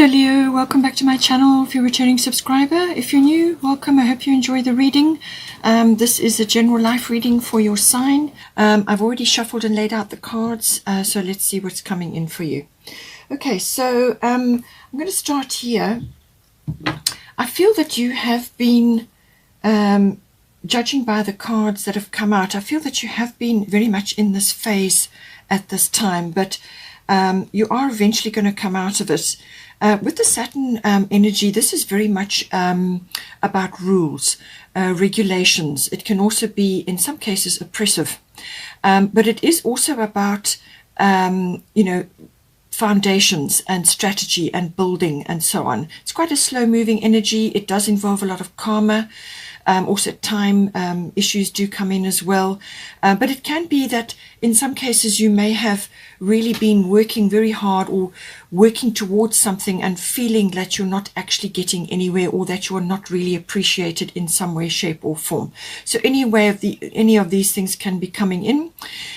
Hello Leo, welcome back to my channel if you're a returning subscriber. If you're new, welcome. I hope you enjoy the reading. This is a general life reading for your sign. I've already shuffled and laid out the cards, so let's see what's coming in for you. Okay, so I'm going to start here. I feel that you have been, judging by the cards that have come out, I feel that you have been very much in this phase at this time, but you are eventually going to come out of it. With the Saturn energy, this is very much about rules, regulations. It can also be, in some cases, oppressive. But it is also about, foundations and strategy and building and so on. It's quite a slow-moving energy. It does involve a lot of karma. Also time issues do come in as well. But it can be that in some cases you may have really been working very hard or working towards something and feeling that you're not actually getting anywhere, or that you are not really appreciated in some way, shape or form. So any of these things can be coming in.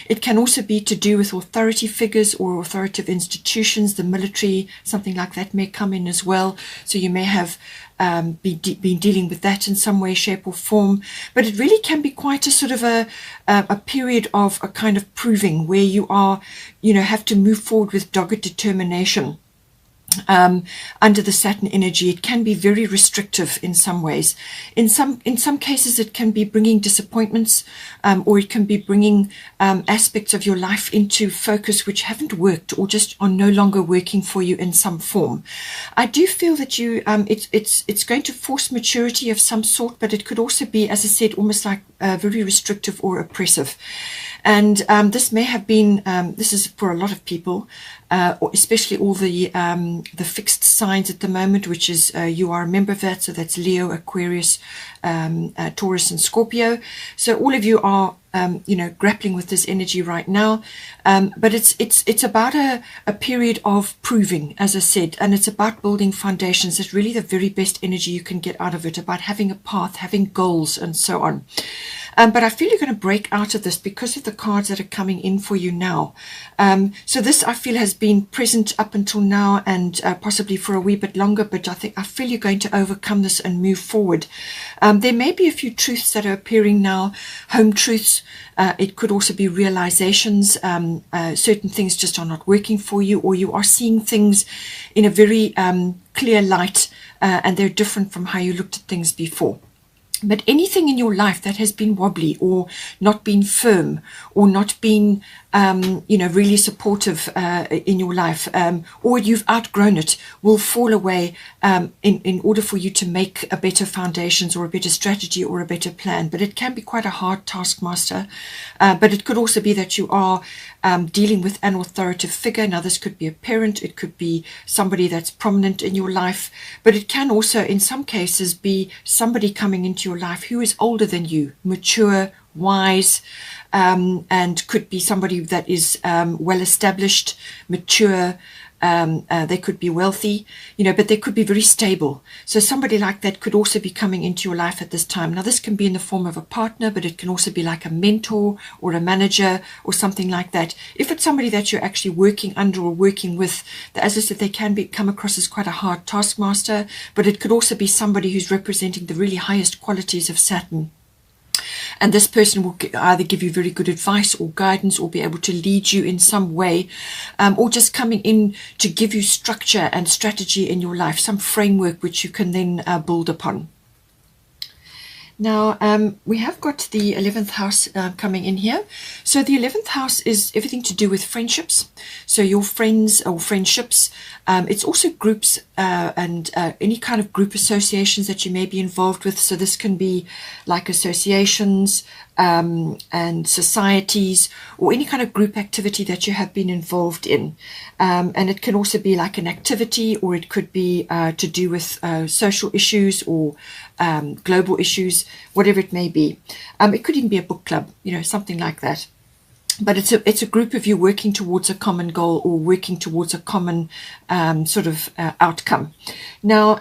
It can also be to do with authority figures or authoritative institutions, the military, something like that may come in as well. So you may have been dealing with that in some way, shape or form. But it really can be quite a sort of a period of a kind of proving, where you are, have to move forward with dogged determination. Under the Saturn energy, it can be very restrictive in some ways. In some cases, it can be bringing disappointments, or it can be bringing aspects of your life into focus which haven't worked or just are no longer working for you in some form. I do feel that you it's going to force maturity of some sort, but it could also be, as I said, almost like very restrictive or oppressive. And this may have been, this is for a lot of people, especially all the fixed signs at the moment, which is you are a member of that. So that's Leo, Aquarius, Taurus and Scorpio. So all of you are, grappling with this energy right now. But it's about a period of proving, as I said, and it's about building foundations. It's really the very best energy you can get out of it, about having a path, having goals and so on. But I feel you're going to break out of this because of the cards that are coming in for you now. So this, I feel, has been present up until now, and possibly for a wee bit longer, but I feel you're going to overcome this and move forward. There may be a few truths that are appearing now, home truths. It could also be realizations. Certain things just are not working for you, or you are seeing things in a very clear light, and they're different from how you looked at things before. But anything in your life that has been wobbly or not been firm or not been, really supportive in your life, or you've outgrown it, will fall away in order for you to make a better foundations or a better strategy or a better plan. But it can be quite a hard taskmaster. But it could also be that you are dealing with an authoritative figure. Now, this could be a parent. It could be somebody that's prominent in your life. But it can also, in some cases, be somebody coming into your life who is older than you, mature, wise, and could be somebody that is well established, mature. They could be wealthy, but they could be very stable. So somebody like that could also be coming into your life at this time. Now, this can be in the form of a partner, but it can also be like a mentor or a manager or something like that. If it's somebody that you're actually working under or working with, as I said, they can come across as quite a hard taskmaster, but it could also be somebody who's representing the really highest qualities of Saturn. And this person will either give you very good advice or guidance, or be able to lead you in some way, or just coming in to give you structure and strategy in your life, some framework which you can then build upon. Now, we have got the 11th house coming in here. So the 11th house is everything to do with friendships. So your friends or friendships. It's also groups and any kind of group associations that you may be involved with. So this can be like associations and societies, or any kind of group activity that you have been involved in. And it can also be like an activity, or it could be to do with social issues or global issues, whatever it may be. It could even be a book club, something like that. but it's a group of you working towards a common goal or working towards a common sort of outcome. Now,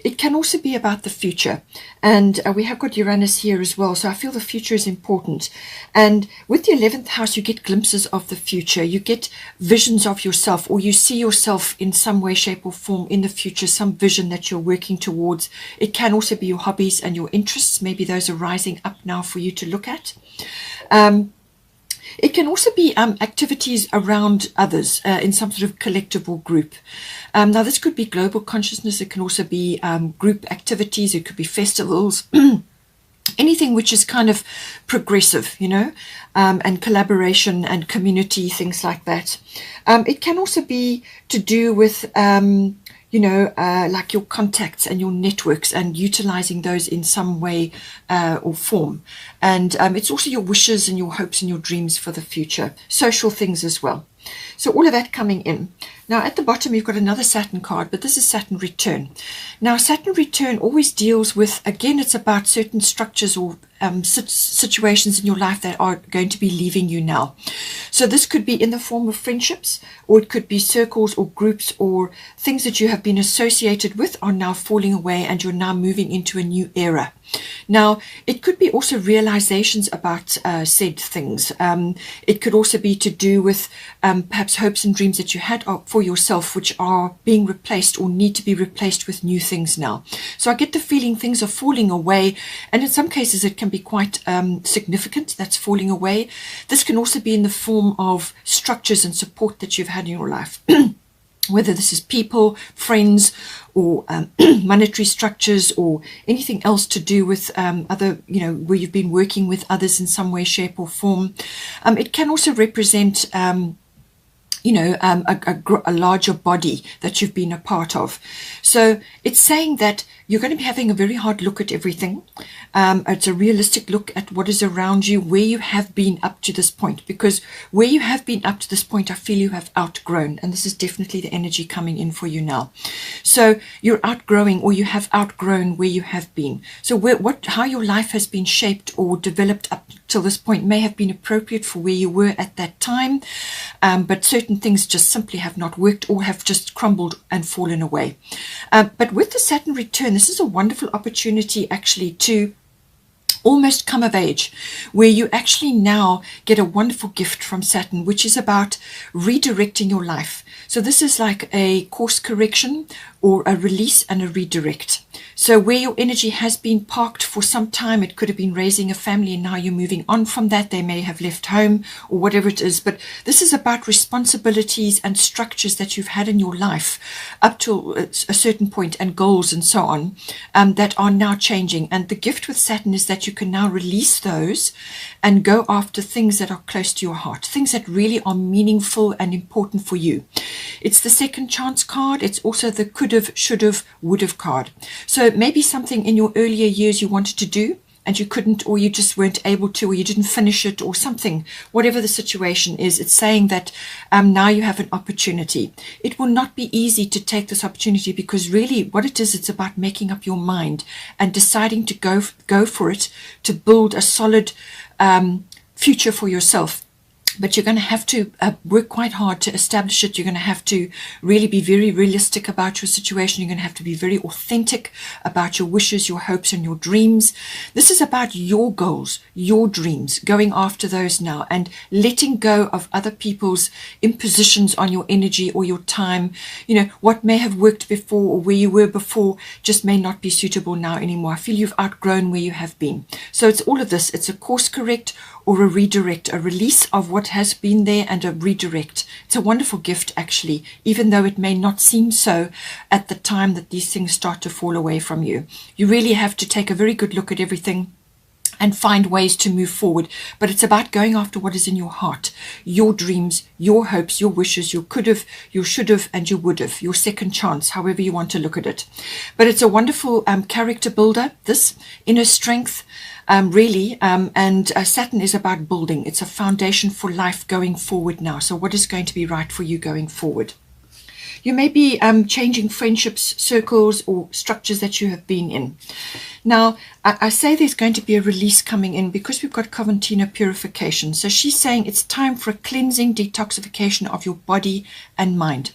it can also be about the future, and we have got Uranus here as well, so I feel the future is important. And with the 11th house, you get glimpses of the future, you get visions of yourself, or you see yourself in some way, shape or form in the future, some vision that you're working towards. It can also be your hobbies and your interests. Maybe those are rising up now for you to look at. It can also be activities around others in some sort of collective group. Now, this could be global consciousness. It can also be group activities. It could be festivals. Anything which is kind of progressive, you know, and collaboration and community, things like that. It can also be to do with you know, like your contacts and your networks and utilizing those in some way or form. And it's also your wishes and your hopes and your dreams for the future, social things as well. So all of that coming in. Now at the bottom you've got another Saturn card, but this is Saturn return. Now Saturn return always deals with, again, it's about certain structures or situations in your life that are going to be leaving you now. So this could be in the form of friendships, or it could be circles or groups or things that you have been associated with are now falling away and you're now moving into a new era. Now, it could be also realizations about said things. It could also be to do with perhaps hopes and dreams that you had for yourself, which are being replaced or need to be replaced with new things now. So I get the feeling things are falling away, and in some cases it can be quite significant that's falling away. This can also be in the form of structures and support that you've had in your life. Whether this is people, friends, or monetary structures, or anything else to do with other, you know, where you've been working with others in some way, shape, or form. It can also represent you know, a larger body that you've been a part of. So it's saying that you're going to be having a very hard look at everything. It's a realistic look at what is around you, where you have been up to this point, because where you have been up to this point, I feel you have outgrown, and this is definitely the energy coming in for you now. So you're outgrowing, or you have outgrown where you have been. So how your life has been shaped or developed up till this point may have been appropriate for where you were at that time, but certain things just simply have not worked or have just crumbled and fallen away. But with the Saturn return, this is a wonderful opportunity actually to almost come of age, where you actually now get a wonderful gift from Saturn, which is about redirecting your life. So this is like a course correction or a release and a redirect. So where your energy has been parked for some time, it could have been raising a family and now you're moving on from that. They may have left home or whatever it is, but this is about responsibilities and structures that you've had in your life up to a certain point, and goals and so on, that are now changing. And the gift with Saturn is that you can now release those and go after things that are close to your heart, things that really are meaningful and important for you. It's the second chance card. It's also the could have, should have, would have card. So maybe something in your earlier years you wanted to do and you couldn't, or you just weren't able to, or you didn't finish it, or something, whatever the situation is. It's saying that now you have an opportunity. It will not be easy to take this opportunity, because really what it is, it's about making up your mind and deciding to go for it, to build a solid future for yourself. But you're going to have to work quite hard to establish it. You're going to have to really be very realistic about your situation. You're going to have to be very authentic about your wishes, your hopes, and your dreams. This is about your goals, your dreams, going after those now and letting go of other people's impositions on your energy or your time. You know, what may have worked before or where you were before just may not be suitable now anymore. I feel you've outgrown where you have been. So it's all of this. It's a course correct or a redirect, a release of what has been there and a redirect. It's a wonderful gift, actually, even though it may not seem so at the time that these things start to fall away from you. You really have to take a very good look at everything and find ways to move forward. But it's about going after what is in your heart, your dreams, your hopes, your wishes, your could have, your should have, and your would have, your second chance, however you want to look at it. But it's a wonderful character builder, this inner strength, really, and Saturn is about building. It's a foundation for life going forward now. So what is going to be right for you going forward? You may be changing friendships, circles, or structures that you have been in. Now, I say there's going to be a release coming in because we've got Coventina purification. So she's saying it's time for a cleansing, detoxification of your body and mind.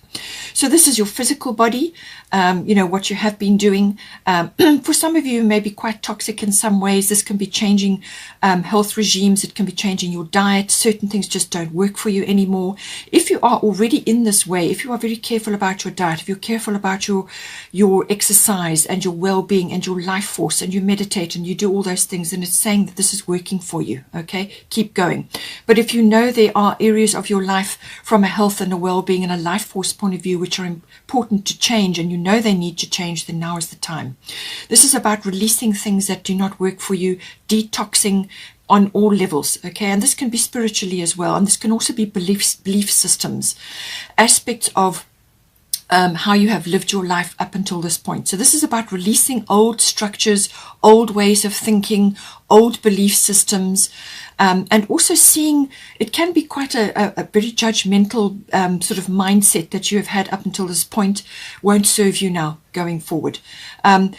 So this is your physical body, what you have been doing. For some of you, it may be quite toxic in some ways. This can be changing health regimes. It can be changing your diet. Certain things just don't work for you anymore. If you are already in this way, if you are very careful about your diet, if you're careful about your exercise and your well-being and your life force, and you meditate and you do all those things, and it's saying that this is working for you, okay? Keep going. But if you know there are areas of your life from a health and a well-being and a life force point of view which are important to change, and you know they need to change, then now is the time. This is about releasing things that do not work for you, detoxing on all levels, okay? And this can be spiritually as well, and this can also be belief systems, aspects of how you have lived your life up until this point. So this is about releasing old structures, old ways of thinking, old belief systems, and also seeing it can be quite a very judgmental sort of mindset that you have had up until this point won't serve you now going forward.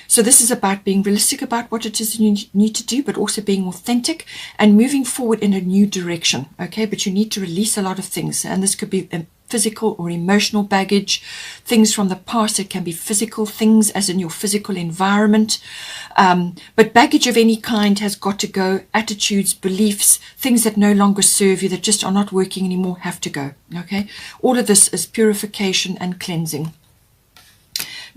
So this is about being realistic about what it is you need to do, but also being authentic and moving forward in a new direction, okay? But you need to release a lot of things, and this could be physical or emotional baggage, things from the past. It can be physical things, as in your physical environment. But baggage of any kind has got to go. Attitudes, beliefs, things that no longer serve you, that just are not working anymore, have to go. Okay? All of this is purification and cleansing.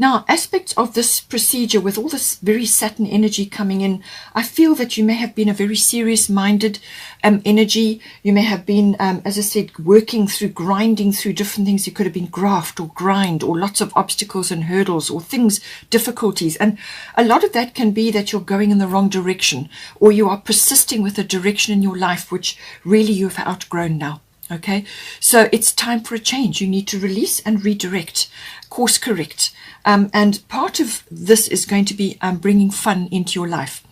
Now, aspects of this procedure with all this very Saturn energy coming in, I feel that you may have been a very serious-minded energy. You may have been, as I said, working through, grinding through different things. It could have been graft or grind or lots of obstacles and hurdles or things, difficulties. And a lot of that can be that you're going in the wrong direction, or you are persisting with a direction in your life which really you've outgrown now. Okay, so it's time for a change. You need to release and redirect, course correct. And part of this is going to be bringing fun into your life.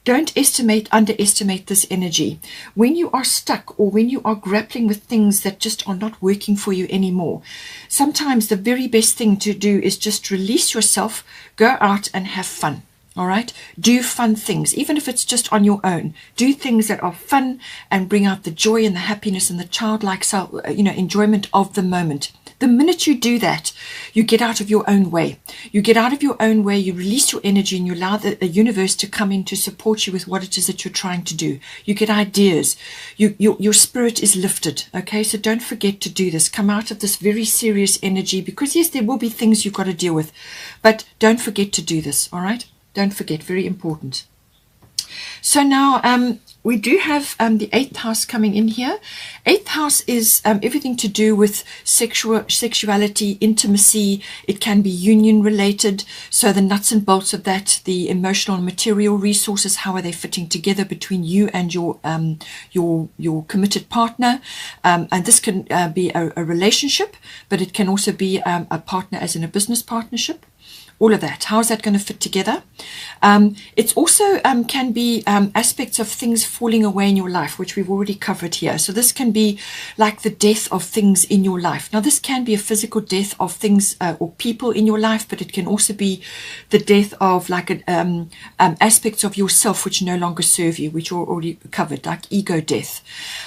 Don't underestimate this energy. When you are stuck or when you are grappling with things that just are not working for you anymore, sometimes the very best thing to do is just release yourself, go out and have fun. All right, do fun things, even if it's just on your own. Do things that are fun and bring out the joy and the happiness and the childlike, enjoyment of the moment. The minute you do that, you get out of your own way. You get out of your own way, you release your energy, and you allow the universe to come in to support you with what it is that you're trying to do. You get ideas. Your spirit is lifted, okay? So don't forget to do this. Come out of this very serious energy, because yes, there will be things you've got to deal with, but don't forget to do this, all right? Don't forget, very important. So now we do have the 8th house coming in here. 8th house is everything to do with sexuality, intimacy. It can be union related. So the nuts and bolts of that, the emotional and material resources, how are they fitting together between you and your committed partner? And this can be a relationship, but it can also be a partner as in a business partnership. All of that. How is that going to fit together? It's also can be aspects of things falling away in your life, which we've already covered here. So this can be like the death of things in your life. Now, this can be a physical death of things or people in your life, but it can also be the death of like aspects of yourself which no longer serve you, which are already covered, like ego death.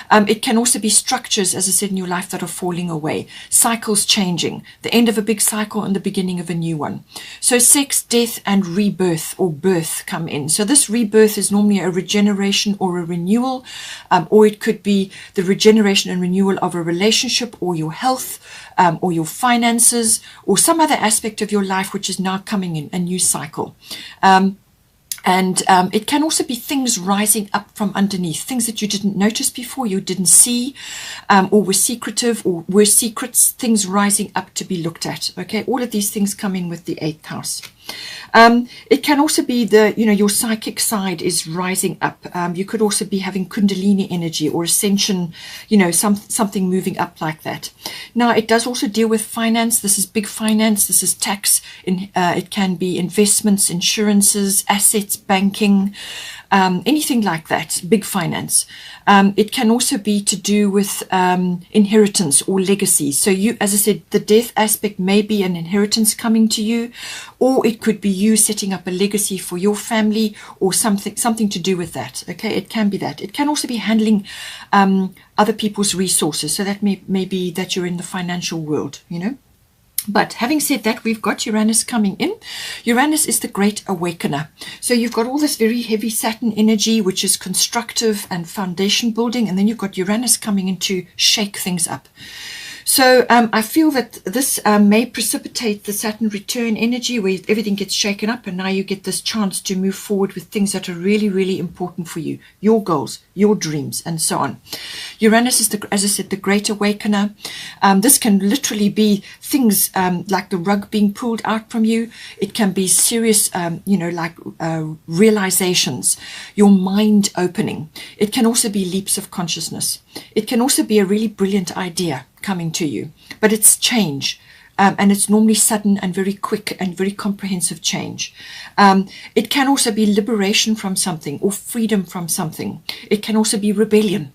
It can also be structures, as I said, in your life that are falling away, cycles changing, the end of a big cycle and the beginning of a new one. So sex, death, and rebirth or birth come in. So this rebirth is normally a regeneration or a renewal, or it could be the regeneration and renewal of a relationship or your health, or your finances, or some other aspect of your life which is now coming in, a new cycle. And it can also be things rising up from underneath, things that you didn't notice before, you didn't see, or were secretive, or were secrets, things rising up to be looked at. Okay, all of these things come in with the 8th house. It can also be your psychic side is rising up. You could also be having Kundalini energy or ascension, something moving up like that. Now, it does also deal with finance. This is big finance. This is tax. It can be investments, insurances, assets, banking. anything like that, big finance. It can also be to do with inheritance or legacy. So you, as I said, the death aspect may be an inheritance coming to you, or it could be you setting up a legacy for your family or something to do with that. Okay, it can be that. It can also be handling other people's resources. So that may be that you're in the financial world, you know. But having said that, we've got Uranus coming in. Uranus is the great awakener. So you've got all this very heavy Saturn energy, which is constructive and foundation building. And then you've got Uranus coming in to shake things up. So I feel that this may precipitate the Saturn return energy where everything gets shaken up, and now you get this chance to move forward with things that are really, really important for you, your goals, your dreams, and so on. Uranus is, as I said, the great awakener. This can literally be things like the rug being pulled out from you. It can be serious, like realizations, your mind opening. It can also be leaps of consciousness. It can also be a really brilliant idea coming to you, but it's change, and it's normally sudden and very quick and very comprehensive change. It can also be liberation from something or freedom from something. It can also be rebellion.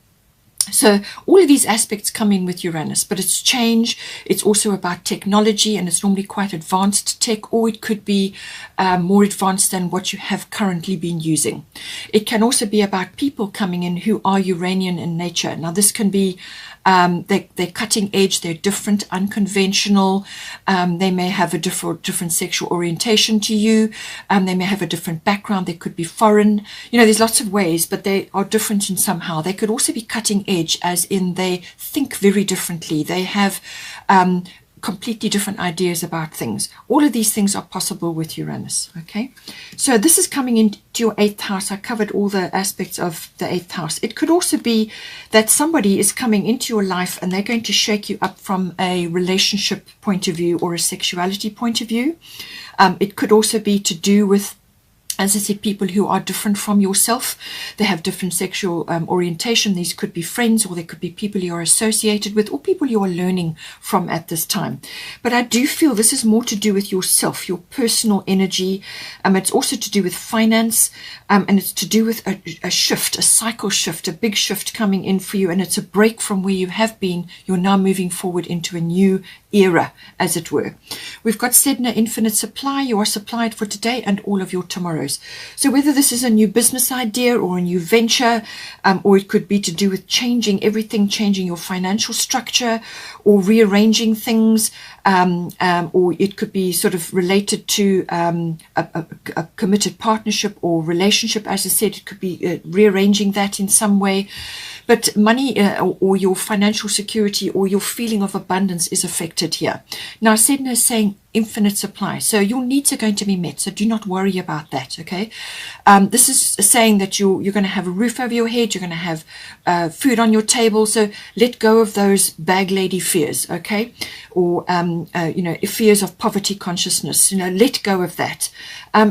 So all of these aspects come in with Uranus, but it's change. It's also about technology, and it's normally quite advanced tech, or it could be more advanced than what you have currently been using. It can also be about people coming in who are Uranian in nature. Now this can be they're cutting edge, they're different, unconventional. They may have a different sexual orientation to you. They may have a different background. They could be foreign. You know, there's lots of ways, but they are different in somehow. They could also be cutting edge, as in they think very differently. They have completely different ideas about things. All of these things are possible with Uranus. Okay, so this is coming into your 8th house. I covered all the aspects of the 8th house. It could also be that somebody is coming into your life and they're going to shake you up from a relationship point of view or a sexuality point of view. It could also be to do with, as I said, people who are different from yourself. They have different sexual orientation. These could be friends, or they could be people you are associated with, or people you are learning from at this time. But I do feel this is more to do with yourself, your personal energy. It's also to do with finance, and it's to do with a shift, a cycle shift, a big shift coming in for you. And it's a break from where you have been. You're now moving forward into a new era, as it were. We've got Sedna Infinite Supply. You are supplied for today and all of your tomorrows. So whether this is a new business idea or a new venture, or it could be to do with changing everything, changing your financial structure or rearranging things, or it could be sort of related to a committed partnership or relationship. As I said, it could be rearranging that in some way. But money or your financial security or your feeling of abundance is affected here. Now, Sedna is saying infinite supply. So your needs are going to be met. So do not worry about that, okay? This is saying that you're going to have a roof over your head. You're going to have food on your table. So let go of those bag lady fears, okay? Or, fears of poverty consciousness. Let go of that.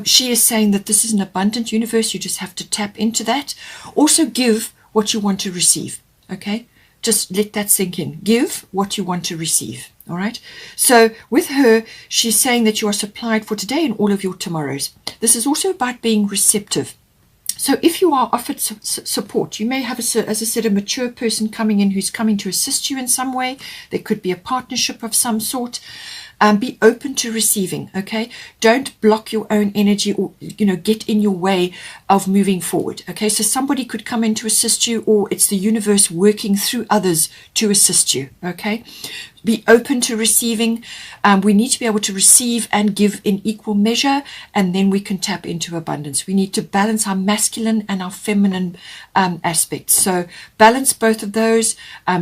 She is saying that this is an abundant universe. You just have to tap into that. Also give what you want to receive, okay? Just let that sink in. Give what you want to receive, all right? So with her, she's saying that you are supplied for today and all of your tomorrows. This is also about being receptive. So if you are offered support, you may have, as I said, a mature person coming in who's coming to assist you in some way. There could be a partnership of some sort. Be open to receiving, okay? Don't block your own energy or, get in your way of moving forward, okay? So somebody could come in to assist you, or it's the universe working through others to assist you, okay? Be open to receiving. We need to be able to receive and give in equal measure, and then we can tap into abundance. We need to balance our masculine and our feminine aspects. So balance both of those.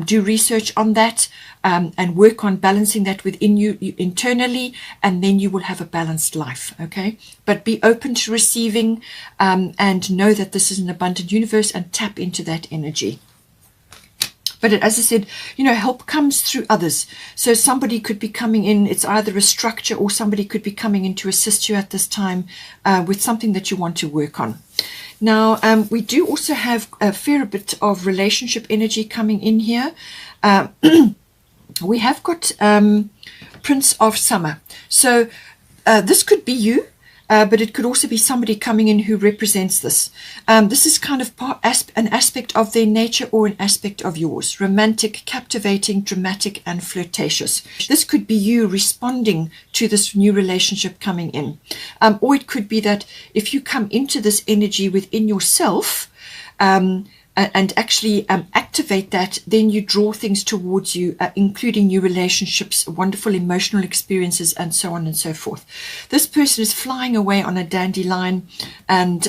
Do research on that, and work on balancing that within you internally, and then you will have a balanced life, okay? But be open to receiving, and know that this is an abundant universe, and tap into that energy. But as I said, help comes through others. So somebody could be coming in, it's either a structure, or somebody could be coming in to assist you at this time with something that you want to work on. Now, we do also have a fair bit of relationship energy coming in here. We have got Prince of Summer. So this could be you. but it could also be somebody coming in who represents this. This is kind of an aspect of their nature or an aspect of yours. Romantic, captivating, dramatic, and flirtatious. This could be you responding to this new relationship coming in. Or it could be that if you come into this energy within yourself, and actually activate that, then you draw things towards you, including new relationships, wonderful emotional experiences, and so on and so forth. This person is flying away on a dandelion, and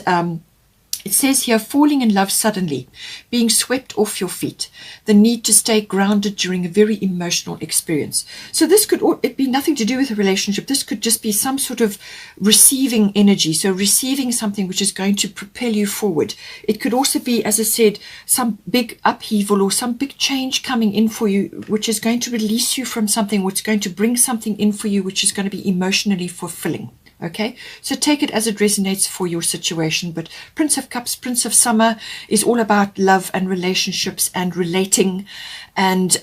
it says here, falling in love suddenly, being swept off your feet, the need to stay grounded during a very emotional experience. So this could it be nothing to do with a relationship. This could just be some sort of receiving energy. So receiving something which is going to propel you forward. It could also be, as I said, some big upheaval or some big change coming in for you, which is going to release you from something, which is going to bring something in for you, which is going to be emotionally fulfilling. Okay, so take it as it resonates for your situation. But Prince of Cups, Prince of Summer is all about love and relationships and relating, and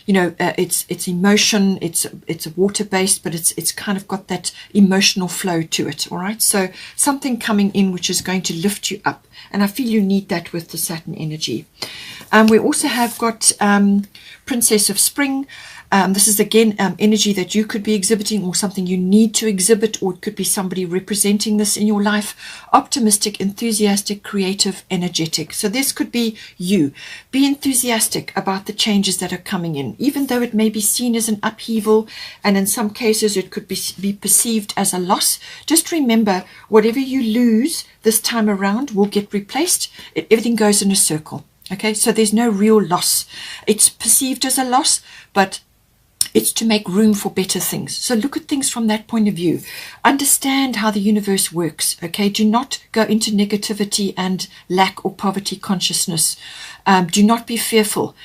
it's emotion. It's water based, but it's kind of got that emotional flow to it. All right, so something coming in which is going to lift you up, and I feel you need that with the Saturn energy. We also have got Princess of Spring. This is again energy that you could be exhibiting, or something you need to exhibit, or it could be somebody representing this in your life. Optimistic, enthusiastic, creative, energetic. So this could be you. Be enthusiastic about the changes that are coming in, even though it may be seen as an upheaval, and in some cases it could be perceived as a loss. Just remember, whatever you lose this time around will get replaced. Everything goes in a circle. Okay, so there's no real loss. It's perceived as a loss, but it's to make room for better things. So look at things from that point of view. Understand how the universe works. Okay, do not go into negativity and lack or poverty consciousness. Do not be fearful.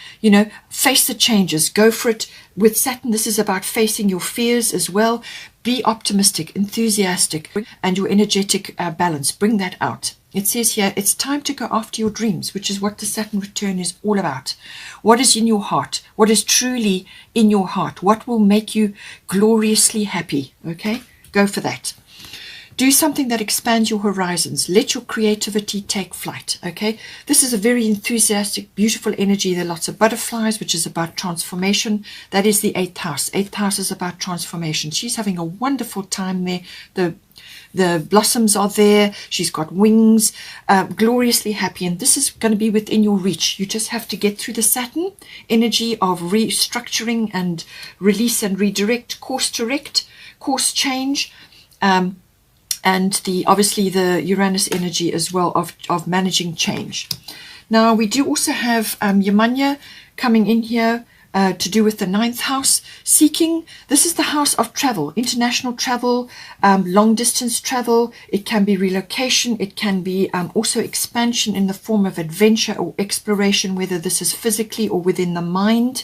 Face the changes. Go for it. With Saturn, this is about facing your fears as well. Be optimistic, enthusiastic, and your energetic balance. Bring that out. It says here, it's time to go after your dreams, which is what the Saturn return is all about. What is in your heart? What is truly in your heart? What will make you gloriously happy? Okay, go for that. Do something that expands your horizons. Let your creativity take flight. Okay, this is a very enthusiastic, beautiful energy. There are lots of butterflies, which is about transformation. That is the 8th house. 8th house is about transformation. She's having a wonderful time there. The blossoms are there. She's got wings, gloriously happy. And this is going to be within your reach. You just have to get through the Saturn energy of restructuring and release and redirect, course change. And obviously the Uranus energy as well of managing change. Now we do also have Yamanya coming in here. To do with the 9th house, seeking. This is the house of travel, international travel, long distance travel. It can be relocation. It can be also expansion in the form of adventure or exploration, whether this is physically or within the mind.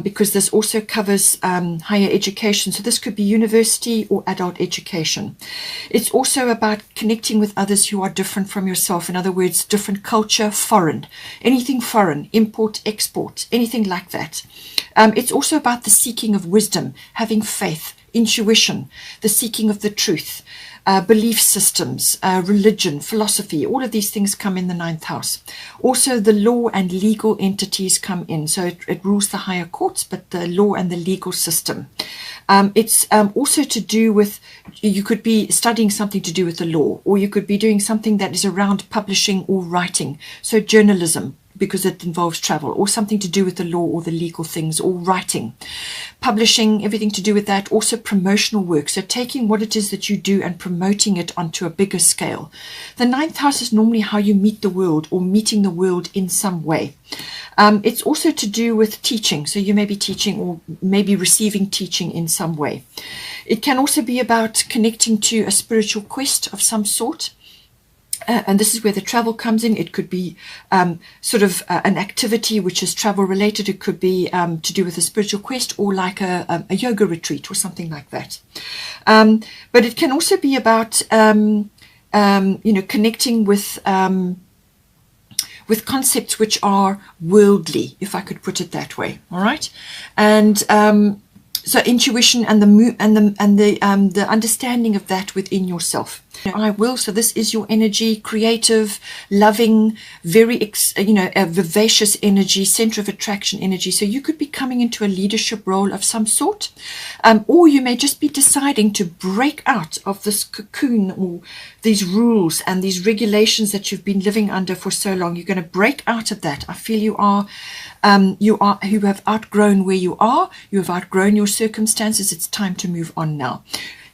Because this also covers higher education. So this could be university or adult education. It's also about connecting with others who are different from yourself. In other words, different culture, foreign, anything foreign, import, export, anything like that. It's also about the seeking of wisdom, having faith, intuition, the seeking of the truth. Belief systems, religion, philosophy, all of these things come in the 9th house. Also the law and legal entities come in. So it rules the higher courts, but the law and the legal system. It's also to do with, you could be studying something to do with the law, or you could be doing something that is around publishing or writing. So journalism, because it involves travel, or something to do with the law or the legal things, or writing, publishing, everything to do with that. Also promotional work, so taking what it is that you do and promoting it onto a bigger scale. The 9th house is normally how you meet the world, or meeting the world in some way. It's also to do with teaching, so you may be teaching or maybe receiving teaching in some way. It can also be about connecting to a spiritual quest of some sort. And this is where the travel comes in. It could be sort of an activity which is travel related. It could be to do with a spiritual quest, or like a yoga retreat or something like that. But it can also be about connecting with concepts which are worldly, if I could put it that way. All right, and So intuition and the understanding of that within yourself. I will. So this is your energy, creative, loving, very a vivacious energy, center of attraction energy. So you could be coming into a leadership role of some sort, or you may just be deciding to break out of this cocoon or these rules and these regulations that you've been living under for so long. You're going to break out of that. I feel you have outgrown where you are. You have outgrown your circumstances. It's time to move on now.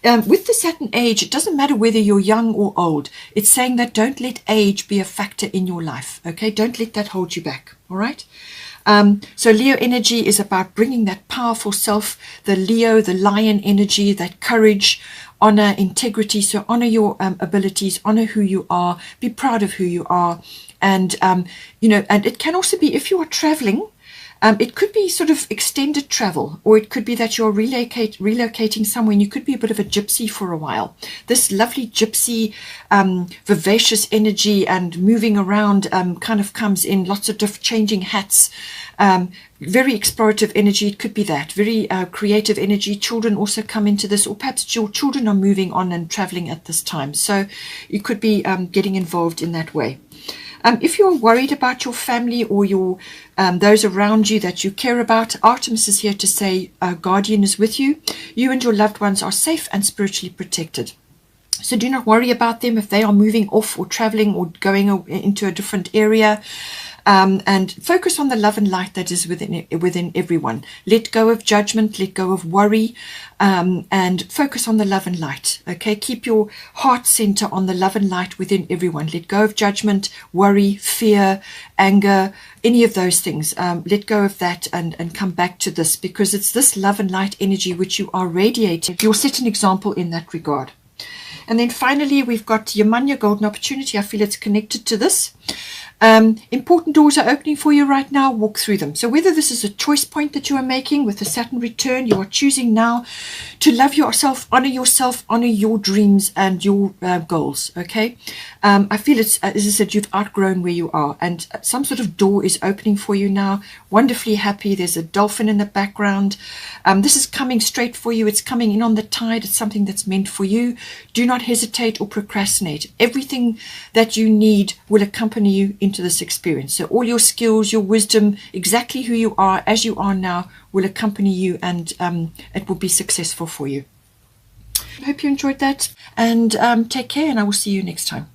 With the Saturn age, it doesn't matter whether you're young or old. It's saying that don't let age be a factor in your life. Okay, don't let that hold you back. All right. So Leo energy is about bringing that powerful self, the Leo, the lion energy, that courage, honor, integrity. So honor your abilities, honor who you are, be proud of who you are. And, and it can also be if you are traveling, it could be sort of extended travel, or it could be that you're relocating somewhere and you could be a bit of a gypsy for a while. This lovely gypsy, vivacious energy and moving around kind of comes in lots of different changing hats, very explorative energy. It could be that very creative energy. Children also come into this, or perhaps your children are moving on and traveling at this time. So you could be getting involved in that way. If you're worried about your family or your those around you that you care about, Artemis is here to say guardian is with you. You and your loved ones are safe and spiritually protected. So do not worry about them if they are moving off or traveling or going into a different area. And focus on the love and light that is within everyone. Let go of judgment, let go of worry, and focus on the love and light. Okay, keep your heart center on the love and light within everyone. Let go of judgment, worry, fear, anger, any of those things. Let go of that and come back to this, because it's this love and light energy which you are radiating. You'll set an example in that regard. And then finally, we've got Yamanya, golden opportunity. I feel it's connected to this. Important doors are opening for you right now. Walk through them. So whether this is a choice point that you are making with the Saturn return, you are choosing now to love yourself, honor your dreams and your goals. Okay. I feel it's, as I said, you've outgrown where you are, and some sort of door is opening for you now. Wonderfully happy. There's a dolphin in the background. This is coming straight for you. It's coming in on the tide. It's something that's meant for you. Do not hesitate or procrastinate. Everything that you need will accompany you into this experience. So all your skills, your wisdom, exactly who you are as you are now will accompany you, and it will be successful for you. I hope you enjoyed that, and take care, and I will see you next time.